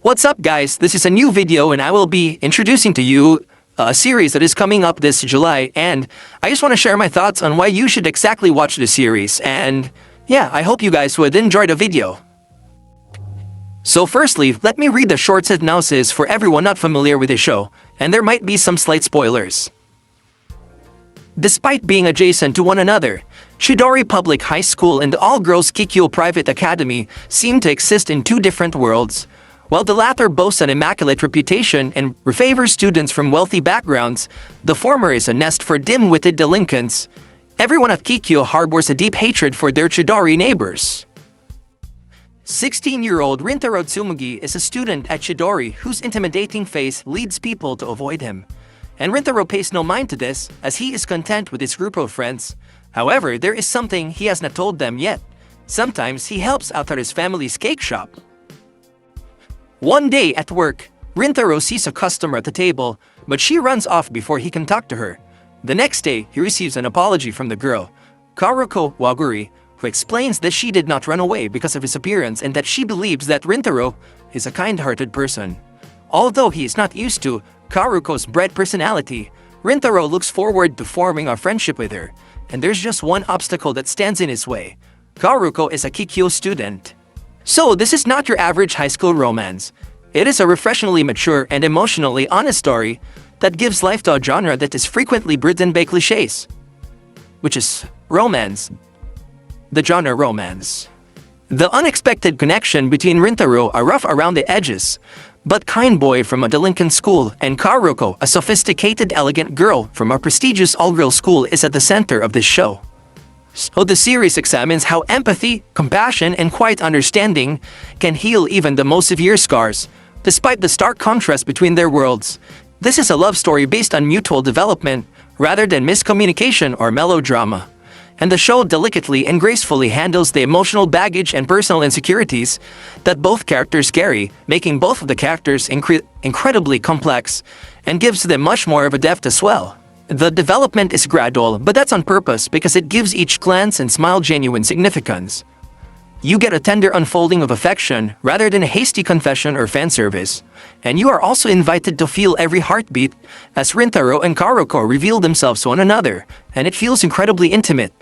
What's up guys, this is a new video and I will be introducing to you a series that is coming up this July, and I just want to share my thoughts on why you should exactly watch the series, and yeah, I hope you guys would enjoy the video. So firstly, let me read the short synopsis for everyone not familiar with the show, and there might be some slight spoilers. Despite being adjacent to one another, Chidori Public High School and the all-girls Kikyo Private Academy seem to exist in two different worlds. While the latter boasts an immaculate reputation and favors students from wealthy backgrounds, the former is a nest for dim-witted delinquents. Everyone at Kikyo harbors a deep hatred for their Chidori neighbors. 16-year-old Rintaro Tsumugi is a student at Chidori whose intimidating face leads people to avoid him. And Rintaro pays no mind to this, as he is content with his group of friends. However, there is something he has not told them yet. Sometimes he helps out at his family's cake shop. One day at work, Rintaro sees a customer at the table, but she runs off before he can talk to her. The next day, he receives an apology from the girl, Karuko Waguri, who explains that she did not run away because of his appearance and that she believes that Rintaro is a kind-hearted person. Although he is not used to Karuko's bred personality, Rintaro looks forward to forming a friendship with her, and there's just one obstacle that stands in his way. Karuko is a Kikyo student. So this is not your average high school romance. It is a refreshingly mature and emotionally honest story that gives life to a genre that is frequently ridden by cliches, which is romance. The genre romance. The unexpected connection between Rintaro, a rough around the edges but kind boy from a delinquent school, and Karuko, a sophisticated elegant girl from a prestigious all-girls school, is at the center of this show. So the series examines how empathy, compassion, and quiet understanding can heal even the most severe scars, despite the stark contrast between their worlds. This is a love story based on mutual development, rather than miscommunication or melodrama. And the show delicately and gracefully handles the emotional baggage and personal insecurities that both characters carry, making both of the characters incredibly complex, and gives them much more of a depth as well. The development is gradual, but that's on purpose because it gives each glance and smile genuine significance. You get a tender unfolding of affection rather than a hasty confession or fan service, and you are also invited to feel every heartbeat as Rintaro and Karuko reveal themselves to one another, and it feels incredibly intimate.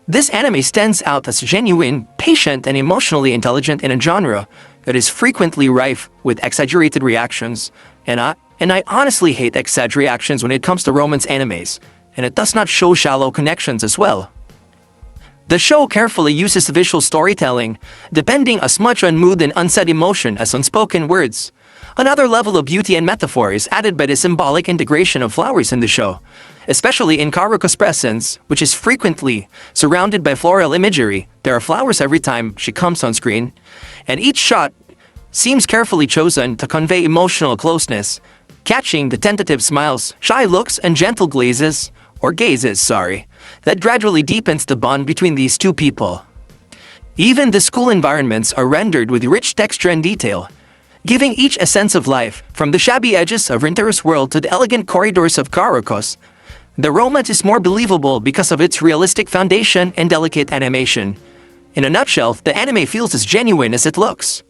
This anime stands out as genuine, patient, and emotionally intelligent in a genre that is frequently rife with exaggerated reactions, and I honestly hate exaggerated reactions when it comes to romance animes, and it does not show shallow connections as well. The show carefully uses visual storytelling, depending as much on mood and unsaid emotion as on spoken words. Another level of beauty and metaphor is added by the symbolic integration of flowers in the show, especially in Karuko's presence, which is frequently surrounded by floral imagery. There are flowers every time she comes on screen, and each shot seems carefully chosen to convey emotional closeness, catching the tentative smiles, shy looks, and gentle gazes, that gradually deepens the bond between these two people. Even the school environments are rendered with rich texture and detail, giving each a sense of life, from the shabby edges of Rintaro's world to the elegant corridors of Karuko's. The romance is more believable because of its realistic foundation and delicate animation. In a nutshell, the anime feels as genuine as it looks.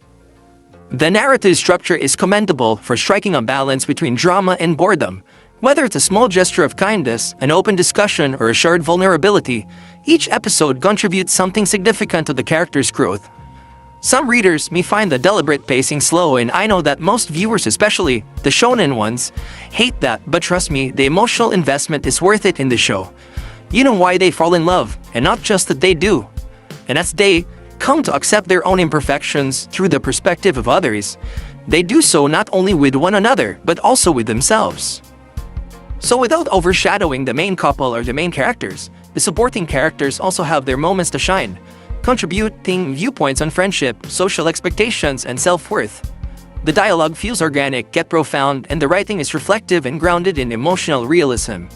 The narrative structure is commendable for striking a balance between drama and boredom. Whether it's a small gesture of kindness, an open discussion, or a shared vulnerability, each episode contributes something significant to the character's growth. Some readers may find the deliberate pacing slow, and I know that most viewers, especially the shonen ones, hate that, but trust me, the emotional investment is worth it in the show. You know why they fall in love, and not just that they do. And as they come to accept their own imperfections through the perspective of others, they do so not only with one another, but also with themselves. So without overshadowing the main couple or the main characters, the supporting characters also have their moments to shine, contributing viewpoints on friendship, social expectations, and self-worth. The dialogue feels organic yet profound, and the writing is reflective and grounded in emotional realism.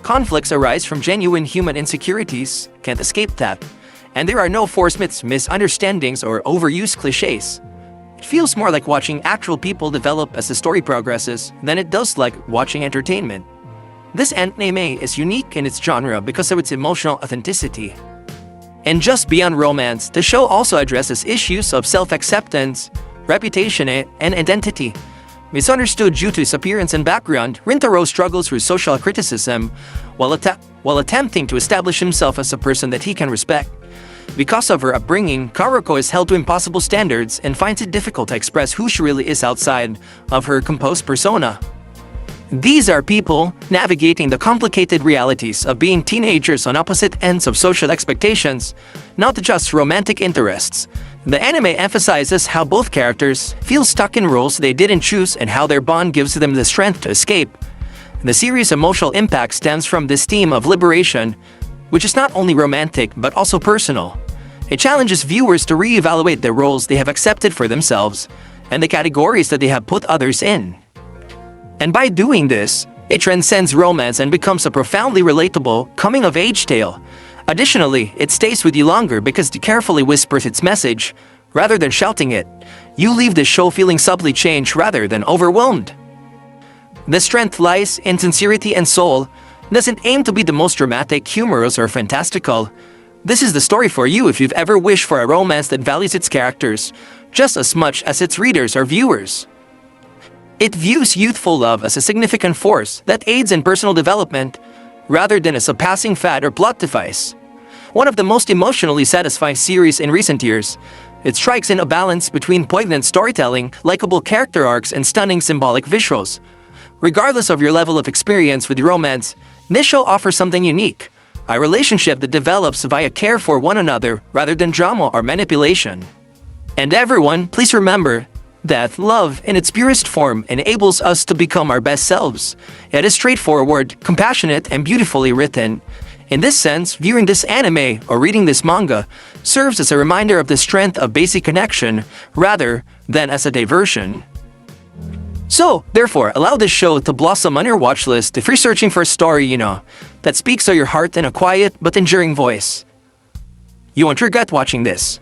Conflicts arise from genuine human insecurities, can't escape that, and there are no forced misunderstandings or overused cliches. It feels more like watching actual people develop as the story progresses than it does like watching entertainment. This anime is unique in its genre because of its emotional authenticity. And just beyond romance, the show also addresses issues of self-acceptance, reputation, and identity. Misunderstood due to his appearance and background, Rintaro struggles with social criticism while attempting to establish himself as a person that he can respect. Because of her upbringing, Karuko is held to impossible standards and finds it difficult to express who she really is outside of her composed persona. These are people navigating the complicated realities of being teenagers on opposite ends of social expectations, not just romantic interests. The anime emphasizes how both characters feel stuck in roles they didn't choose and how their bond gives them the strength to escape. The series' emotional impact stems from this theme of liberation, which is not only romantic but also personal. It challenges viewers to re-evaluate the roles they have accepted for themselves and the categories that they have put others in. And by doing this, it transcends romance and becomes a profoundly relatable, coming-of-age tale. Additionally, it stays with you longer because it carefully whispers its message, rather than shouting it. You leave the show feeling subtly changed rather than overwhelmed. The strength lies in sincerity and soul. It doesn't aim to be the most dramatic, humorous, or fantastical. This is the story for you if you've ever wished for a romance that values its characters just as much as its readers or viewers. It views youthful love as a significant force that aids in personal development, rather than as a passing fad or plot device. One of the most emotionally satisfying series in recent years, it strikes in a balance between poignant storytelling, likable character arcs, and stunning symbolic visuals. Regardless of your level of experience with romance, this show offers something unique, a relationship that develops via care for one another rather than drama or manipulation. And everyone, please remember that love in its purest form enables us to become our best selves. It is straightforward, compassionate, and beautifully written. In this sense, viewing this anime or reading this manga serves as a reminder of the strength of basic connection rather than as a diversion. So, therefore, allow this show to blossom on your watch list if you're searching for a story, that speaks to your heart in a quiet but enduring voice. You won't regret watching this.